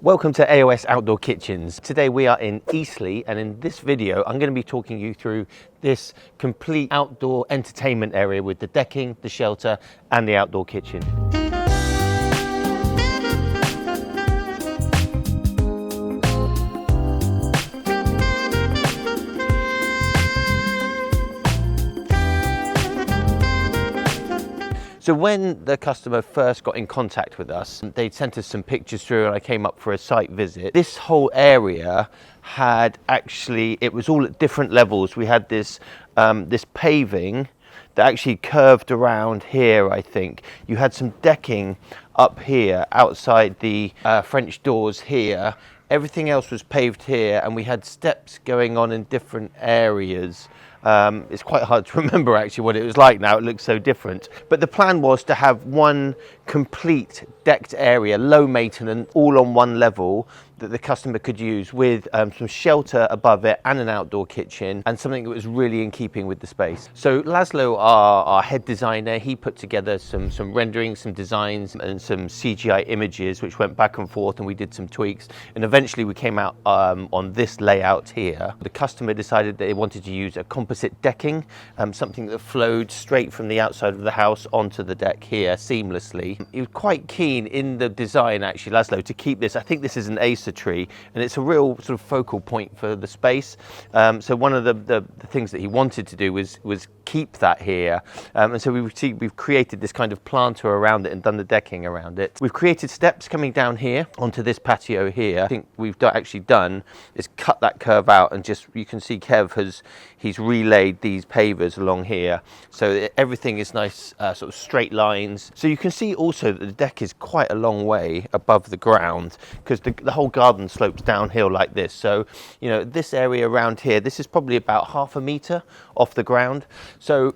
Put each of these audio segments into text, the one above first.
Welcome to AOS Outdoor Kitchens. Today we are in Eastleigh, and in this video I'm going to be talking you through this complete outdoor entertainment area with the decking, the shelter and the outdoor kitchen. So when the customer first got in contact with us, they sent us some pictures through and I came up for a site visit. This whole area had actually, it was all at different levels. We had this, this paving that actually curved around here, I think. You had some decking up here outside the French doors here. Everything else was paved here, and we had steps going on in different areas. It's quite hard to remember actually what it was like now, it looks so different. But the plan was to have one complete decked area, low maintenance, all on one level that the customer could use with some shelter above it and an outdoor kitchen and something that was really in keeping with the space. So Laszlo, our head designer, he put together some renderings, some designs and some CGI images which went back and forth, and we did some tweaks, and eventually we came out on this layout here. The customer decided that they wanted to use a composite decking, something that flowed straight from the outside of the house onto the deck here seamlessly. He was quite keen in the design actually, Laszlo, to keep this. I think this is an acer tree and it's a real sort of focal point for the space. So one of the things that he wanted to do was keep that here, and so we've created this kind of planter around it and done the decking around it. We've created steps coming down here onto this patio here. I think we've actually done is cut that curve out, and just you can see Kev he's relayed these pavers along here, so everything is nice sort of straight lines. So you can see also that the deck is quite a long way above the ground because the whole garden slopes downhill like this. So you know, this area around here, this is probably about half a meter off the ground. So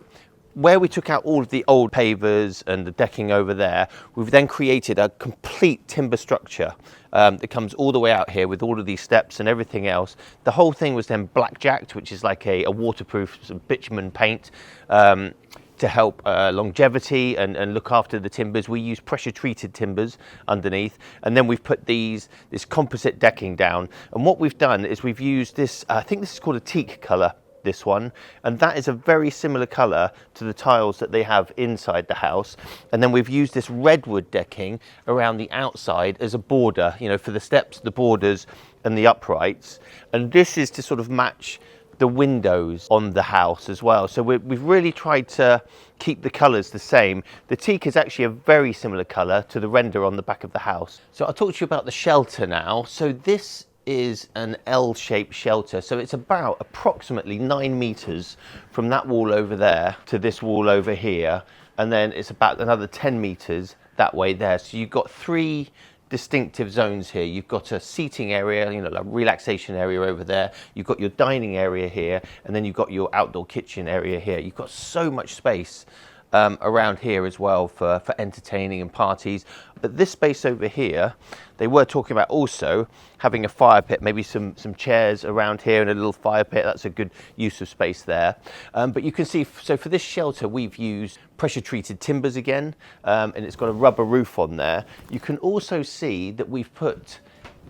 where we took out all of the old pavers and the decking over there, we've then created a complete timber structure that comes all the way out here with all of these steps and everything else. The whole thing was then blackjacked, which is like a waterproof sort of bitumen paint to help longevity and look after the timbers. We use pressure treated timbers underneath, and then we've put this composite decking down. And what we've done is we've used this, I think this is called a teak colour, this one, and that is a very similar color to the tiles that they have inside the house. And then we've used this redwood decking around the outside as a border, you know, for the steps, the borders and the uprights. And this is to sort of match the windows on the house as well. So we've really tried to keep the colors the same. The teak is actually a very similar color to the render on the back of the house. So I'll talk to you about the shelter now. So this is an L-shaped shelter, so it's about approximately 9 meters from that wall over there to this wall over here, and then it's about another 10 meters that way there. So you've got 3 distinctive zones here. You've got a seating area, you know, a relaxation area over there, you've got your dining area here, and then you've got your outdoor kitchen area here. You've got so much space around here as well for entertaining and parties. But this space over here, they were talking about also having a fire pit, maybe some chairs around here and a little fire pit. That's a good use of space there. But you can see, so for this shelter, we've used pressure treated timbers again, and it's got a rubber roof on there. You can also see that we've put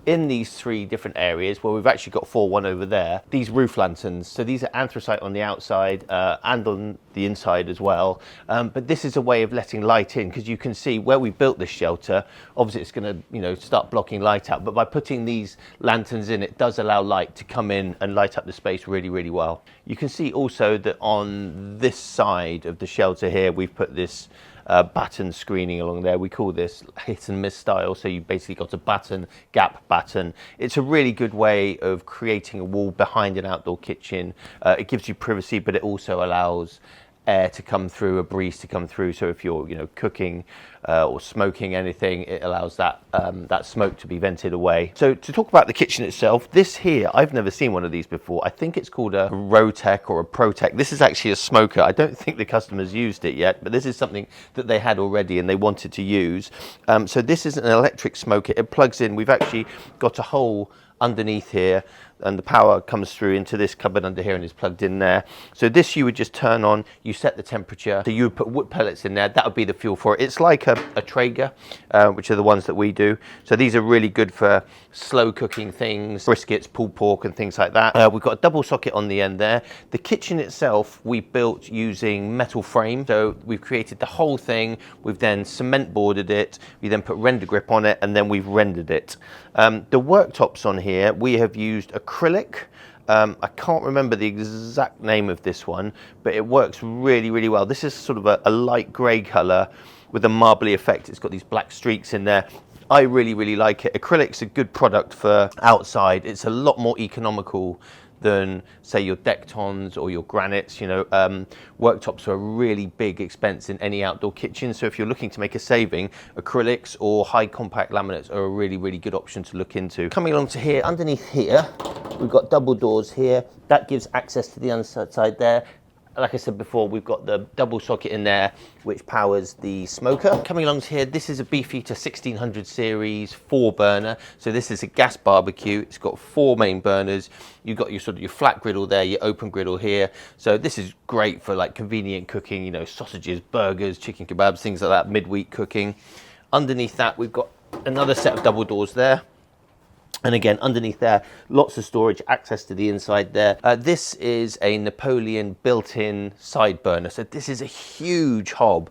in these 3 different areas, where we've actually got 1 over there, these roof lanterns. So these are anthracite on the outside and on the inside as well. But this is a way of letting light in, because you can see where we built this shelter, obviously it's going to, you know, start blocking light out. But by putting these lanterns in, it does allow light to come in and light up the space really, really well. You can see also that on this side of the shelter here, we've put this batten screening along there. We call this hit and miss style. So you basically got a batten, gap batten. It's a really good way of creating a wall behind an outdoor kitchen. It gives you privacy, but it also allows air to come through, a breeze to come through. So if you're, you know, cooking or smoking anything, it allows that that smoke to be vented away. So to talk about the kitchen itself, this here, I've never seen one of these before. I think it's called a Rotec or a Protec. This is actually a smoker. I don't think the customers used it yet, but this is something that they had already and they wanted to use. So this is an electric smoker. It plugs in. We've actually got a whole underneath here, and the power comes through into this cupboard under here and is plugged in there. So this you would just turn on, you set the temperature, so you would put wood pellets in there, that would be the fuel for it. It's like a Traeger, which are the ones that we do. So these are really good for slow cooking things, briskets, pulled pork and things like that. We've got a double socket on the end there. The kitchen itself we built using metal frame, so we've created the whole thing, we've then cement boarded it, we then put render grip on it, and then we've rendered it. The worktops on here, we have used acrylic. I can't remember the exact name of this one, but it works really, really well. This is sort of a light grey colour with a marbly effect. It's got these black streaks in there. I really, really like it. Acrylic's a good product for outside. It's a lot more economical than, say, your Dectons or your granites. You know, worktops are a really big expense in any outdoor kitchen. So if you're looking to make a saving, acrylics or high compact laminates are a really, really good option to look into. Coming along to here, underneath here, we've got double doors here. That gives access to the underside there. Like I said before, we've got the double socket in there, which powers the smoker. Coming along to here, this is a Beefeater 1600 series 4-burner. So this is a gas barbecue. It's got 4 main burners. You've got your sort of your flat griddle there, your open griddle here. So this is great for like convenient cooking, you know, sausages, burgers, chicken kebabs, things like that, midweek cooking. Underneath that, we've got another set of double doors there. And again, underneath there, lots of storage, access to the inside there. This is a Napoleon built-in side burner. So this is a huge hob.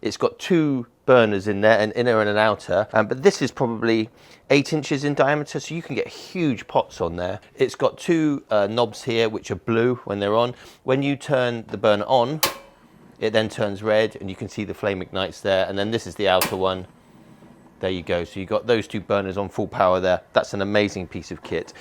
It's got 2 burners in there, an inner and an outer. But this is probably 8 inches in diameter, so you can get huge pots on there. It's got 2 knobs here, which are blue when they're on. When you turn the burner on, it then turns red, and you can see the flame ignites there. And then this is the outer one. There you go. So you've got those 2 burners on full power there. That's an amazing piece of kit.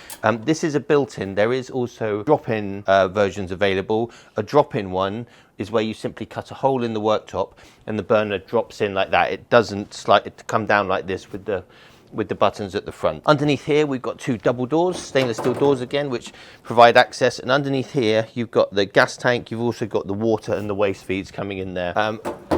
This is a built-in. There is also drop-in versions available. A drop-in one is where you simply cut a hole in the worktop and the burner drops in like that. It doesn't slide it to come down like this with the buttons at the front. Underneath here, we've got 2 double doors, stainless steel doors again, which provide access. And underneath here, you've got the gas tank. You've also got the water and the waste feeds coming in there.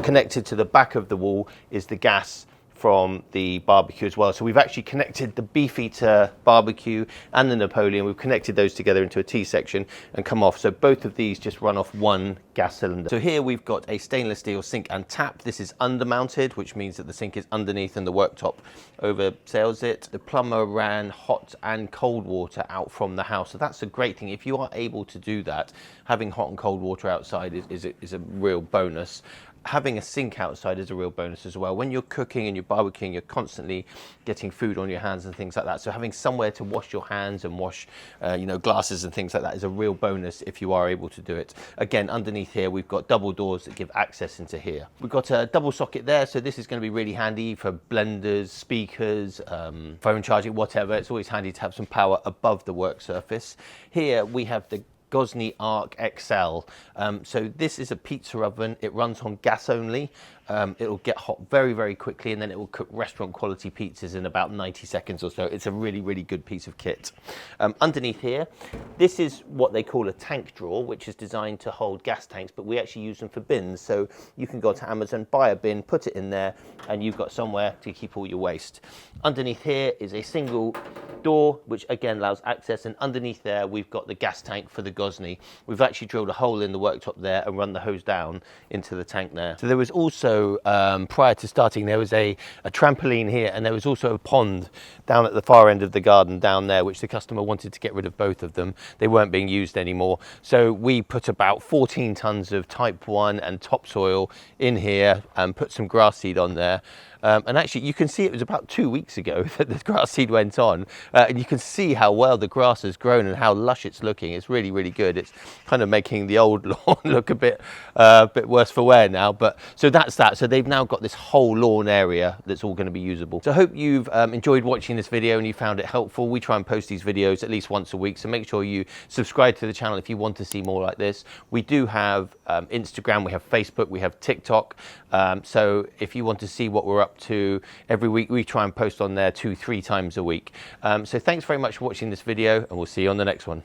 Connected to the back of the wall is the gas from the barbecue as well. So we've actually connected the Beefeater barbecue and the Napoleon. We've connected those together into a T-section and come off. So both of these just run off one gas cylinder. So here we've got a stainless steel sink and tap. This is undermounted, which means that the sink is underneath and the worktop oversails it. The plumber ran hot and cold water out from the house. So that's a great thing. If you are able to do that, having hot and cold water outside is a real bonus. Having a sink outside is a real bonus as well. When you're cooking and you're barbecuing, you're constantly getting food on your hands and things like that. So having somewhere to wash your hands and wash, glasses and things like that is a real bonus if you are able to do it. Again, underneath here, we've got double doors that give access into here. We've got a double socket there. So this is going to be really handy for blenders, speakers, phone charging, whatever. It's always handy to have some power above the work surface. Here we have the Gozney Arc XL. So this is a pizza oven. It runs on gas only. It'll get hot very, very quickly, and then it will cook restaurant quality pizzas in about 90 seconds or so. It's a really, really good piece of kit. Underneath here, this is what they call a tank drawer, which is designed to hold gas tanks, but we actually use them for bins. So you can go to Amazon, buy a bin, put it in there, and you've got somewhere to keep all your waste. Underneath here is a single door, which again allows access, and underneath there we've got the gas tank for the Gozney. We've actually drilled a hole in the worktop there and run the hose down into the tank there. So there was also prior to starting, there was a trampoline here, and there was also a pond down at the far end of the garden down there, which the customer wanted to get rid of both of them. They weren't being used anymore. So we put about 14 tons of type 1 and topsoil in here and put some grass seed on there. And actually, you can see it was about 2 weeks ago that the grass seed went on. And you can see how well the grass has grown and how lush it's looking. It's really, really good. It's kind of making the old lawn look a bit worse for wear now. But so that's that. So they've now got this whole lawn area that's all going to be usable. So I hope you've enjoyed watching this video and you found it helpful. We try and post these videos at least once a week. So make sure you subscribe to the channel if you want to see more like this. We do have Instagram, we have Facebook, we have TikTok. So if you want to see what we're up to every week, we try and post on there 2-3 times a week. So thanks very much for watching this video, and we'll see you on the next one.